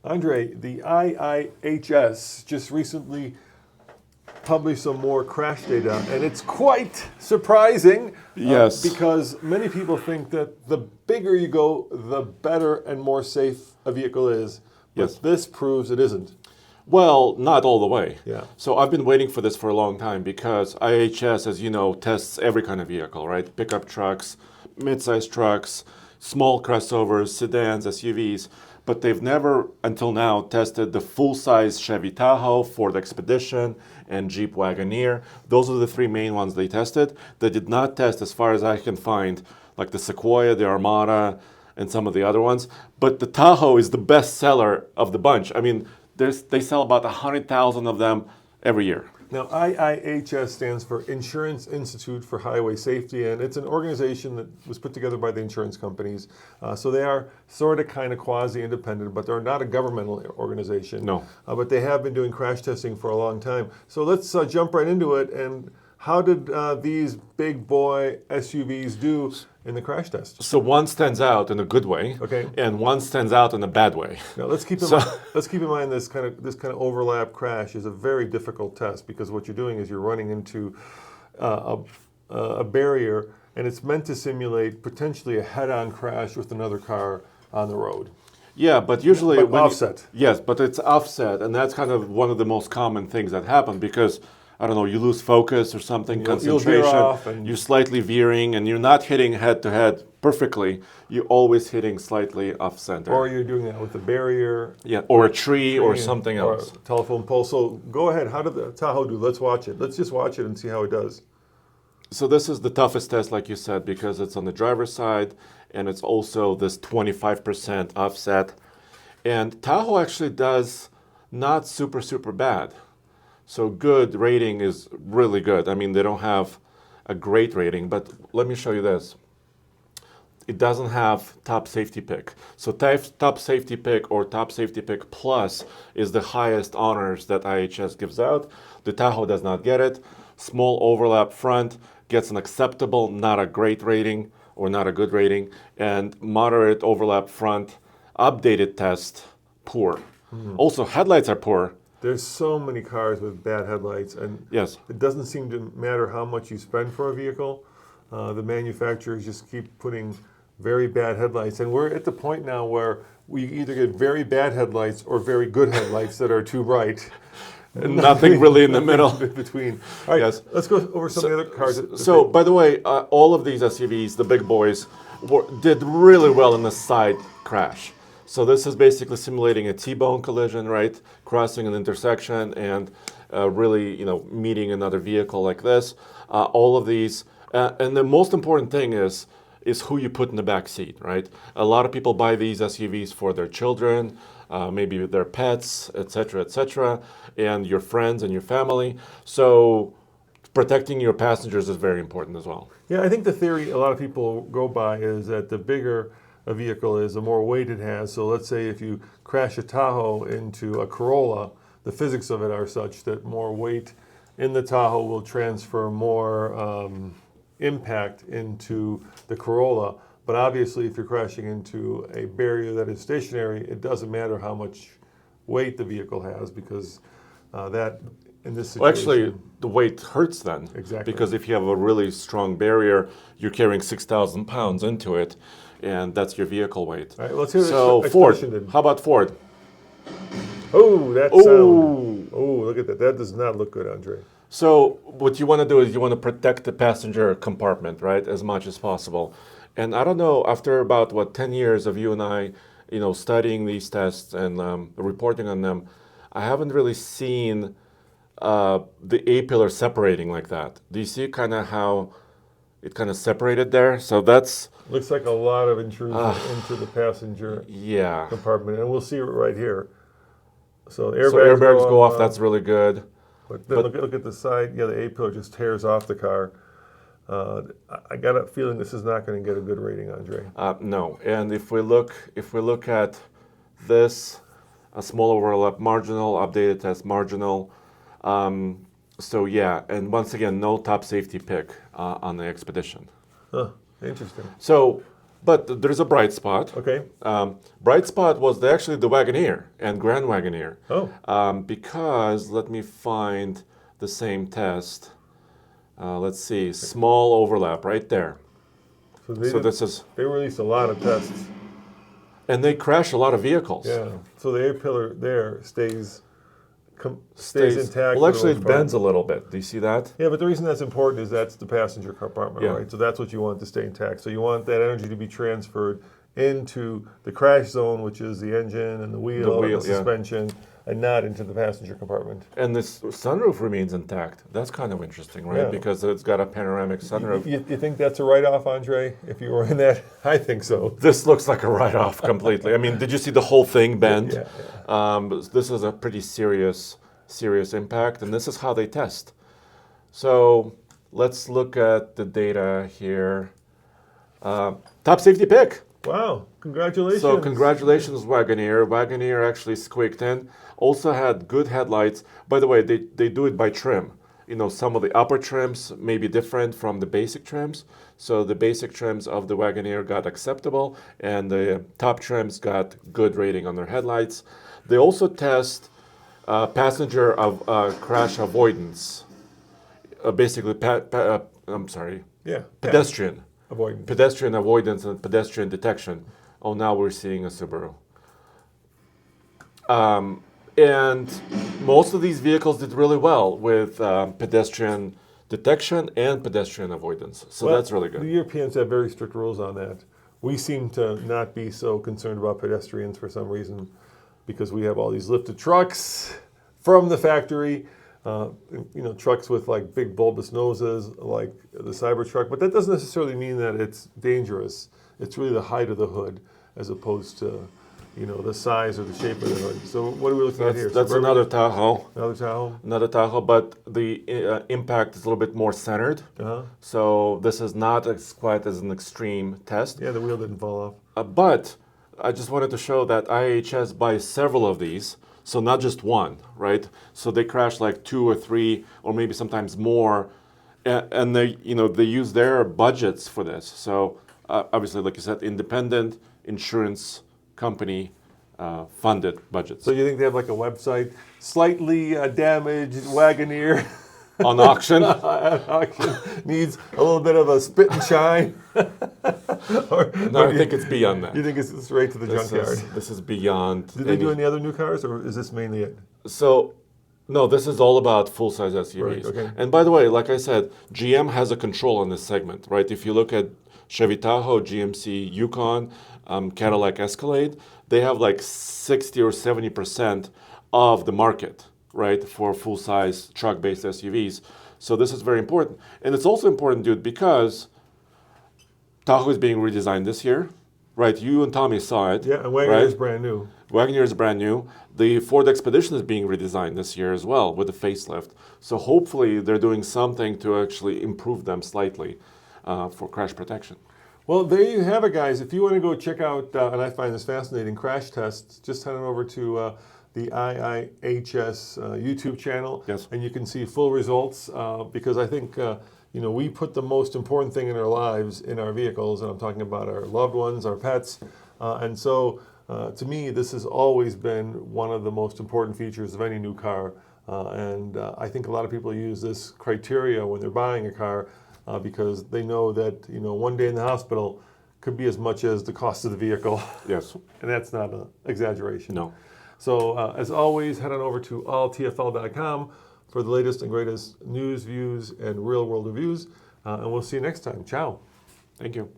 Andre, the IIHS just recently published some more crash data, and it's quite surprising. Yes. Because many people think that the bigger you go, the better and more safe a vehicle is. But Yes. this proves it isn't. Well, not all the way. Yeah. So I've been waiting for this for a long time because IIHS, as you know, tests every kind of vehicle, right? Pickup trucks, mid-sized trucks, small crossovers, sedans, SUVs. But they've never, until now, tested the full-size Chevy Tahoe, Ford Expedition, and Jeep Wagoneer. Those are the three main ones they tested. They did not test, as far as I can find, like the Sequoia, the Armada, and some of the other ones. But the Tahoe is the best seller of the bunch. I mean, they sell about 100,000 of them every year. Now, IIHS stands for Insurance Institute for Highway Safety, and it's an organization that was put together by the insurance companies. So they are sort of kind of quasi-independent, but they're not a governmental organization. No. But they have been doing crash testing for a long time. So let's jump right into it. And how did these big boy SUVs do in the crash test? So one stands out in a good way, Okay. and one stands out in a bad way. Now let's keep in mind this kind of overlap crash is a very difficult test, because what you're doing is you're running into a barrier, and it's meant to simulate potentially a head-on crash with another car on the road. Yeah, but usually But offset. Yes, but it's offset, and that's kind of one of the most common things that happen because, I don't know, you lose focus or something, You'll veer concentration, off and you're slightly veering, and you're not hitting head-to-head perfectly. You're always hitting slightly off-center. or you're doing that with a barrier. Yeah, or a tree or something or else. a telephone pole. So go ahead. How did the Tahoe do? Let's watch it. Let's just watch it and see how it does. So this is the toughest test, like you said, because it's on the driver's side, and it's also this 25% offset. And Tahoe actually does not super bad. So good rating is really good. I mean, they don't have a great rating, but let me show you this. It doesn't have top safety pick. So top safety pick or top safety pick plus is the highest honors that IHS gives out. The Tahoe does not get it. Small overlap front gets an acceptable, not a great rating or not a good rating, and moderate overlap front, updated test, poor. Also, headlights are poor. There's so many cars with bad headlights, and Yes. it doesn't seem to matter how much you spend for a vehicle. The manufacturers just keep putting very bad headlights, and we're at the point now where we either get very bad headlights or very good headlights that are too bright. And nothing really in the middle. In between. All right, Yes. let's go over some of the other cars. So, by the way, all of these SUVs, the big boys, did really well in the side crash. So this is basically simulating a T-bone collision, right? Crossing an intersection and really, meeting another vehicle like this. All of these, and the most important thing is who you put in the back seat, right? A lot of people buy these SUVs for their children, maybe their pets, etc., and your friends and your family. So protecting your passengers is very important as well. Yeah, I think the theory a lot of people go by is that the bigger a vehicle is, the more weight it has. So let's say if you crash a Tahoe into a Corolla, the physics of it are such that more weight in the Tahoe will transfer more impact into the Corolla. But obviously, if you're crashing into a barrier that is stationary, it doesn't matter how much weight the vehicle has, because that, in this situation... Well, actually, the weight hurts then. Exactly. Because if you have a really strong barrier, you're carrying 6,000 pounds into it, and that's your vehicle weight. All right, let's hear So the Ford, explanation then. how about Ford? Oh, that Ooh. sound. Oh, look at that. That does not look good, Andre. So what you want to do is you want to protect the passenger compartment, right, as much as possible. And I don't know, after about, 10 years of you and I, studying these tests and reporting on them, I haven't really seen the A-pillar separating like that. Do you see kind of how it kind of separated there? So that's... Looks like a lot of intrusion into the passenger Yeah. compartment, and we'll see it right here. So So airbags go off, that's really good. But then look at the side. Yeah, the A-pillar just tears off the car. I got a feeling this is not going to get a good rating, Andre. No, and if we look at this, a small overlap marginal, updated test marginal. So yeah, and once again, no top safety pick on the Expedition. Huh, interesting. So But there's a bright spot. Okay. Bright spot was actually the Wagoneer and Grand Wagoneer. Oh. Because, let me find the same test. Let's see, small overlap right there. So they released a lot of tests. And they crash a lot of vehicles. Yeah. So the A-pillar there stays intact. Well, actually, it bends a little bit. Do you see that? Yeah, but the reason that's important is that's the passenger compartment, Yeah. right? So that's what you want to stay intact. So you want that energy to be transferred into the crash zone, which is the engine and the wheel and the suspension, and not into the passenger compartment. And this sunroof remains intact. That's kind of interesting, right? Yeah. Because it's got a panoramic sunroof. You think that's a write-off, Andre, if you were in that? I think so. This looks like a write-off completely. I mean, did you see the whole thing bend? Yeah. This is a pretty serious impact, and this is how they test. So let's look at the data here. Top safety pick. Wow, congratulations. So congratulations, Wagoneer. Wagoneer actually squeaked in. Also had good headlights. By the way, they do it by trim. You know, some of the upper trims may be different from the basic trims. So the basic trims of the Wagoneer got acceptable, and the top trims got good rating on their headlights. They also test passenger crash avoidance. Basically, pedestrian. Avoidance. Pedestrian avoidance and pedestrian detection. Oh, now we're seeing a Subaru. And most of these vehicles did really well with pedestrian detection and pedestrian avoidance. So that's really good. The Europeans have very strict rules on that. We seem to not be so concerned about pedestrians for some reason because we have all these lifted trucks from the factory. Trucks with like big bulbous noses, like the Cybertruck, but that doesn't necessarily mean that it's dangerous. It's really the height of the hood as opposed to, the size or the shape of the hood. So what are we looking at here? That's another Tahoe. Another Tahoe? Another Tahoe, but the impact is a little bit more centered. Uh-huh. So this is not quite as an extreme test. Yeah, the wheel didn't fall off. But I just wanted to show that IIHS buys several of these. So not just one, right? So they crash like 2 or 3, or maybe sometimes more, and they use their budgets for this. So obviously, like you said, independent insurance company funded budgets. So you think they have like a website, slightly damaged Wagoneer on auction? On auction needs a little bit of a spit and shine. I think it's beyond that. You think it's straight to the junkyard? This is beyond. Did they do any other new cars, or is this mainly it? So, no, this is all about full-size SUVs. Right, okay. And by the way, like I said, GM has a control on this segment, right? If you look at Chevy Tahoe, GMC Yukon, Cadillac Escalade, they have like 60 or 70% of the market, right, for full-size truck-based SUVs. So this is very important. And it's also important, dude, because Tahoe is being redesigned this year, right? You and Tommy saw it. Yeah, and Wagoneer is brand new. Wagoneer is brand new. The Ford Expedition is being redesigned this year as well with a facelift. So hopefully they're doing something to actually improve them slightly for crash protection. Well, there you have it, guys. If you want to go check out, and I find this fascinating, crash tests, just head on over to the IIHS YouTube channel. Yes. And you can see full results because I think, we put the most important thing in our lives in our vehicles, and I'm talking about our loved ones, our pets. And so, to me, this has always been one of the most important features of any new car. And I think a lot of people use this criteria when they're buying a car because they know that, one day in the hospital could be as much as the cost of the vehicle. Yes. And that's not an exaggeration. No. So, as always, head on over to alltfl.com for the latest and greatest news, views, and real-world reviews. And we'll see you next time. Ciao. Thank you.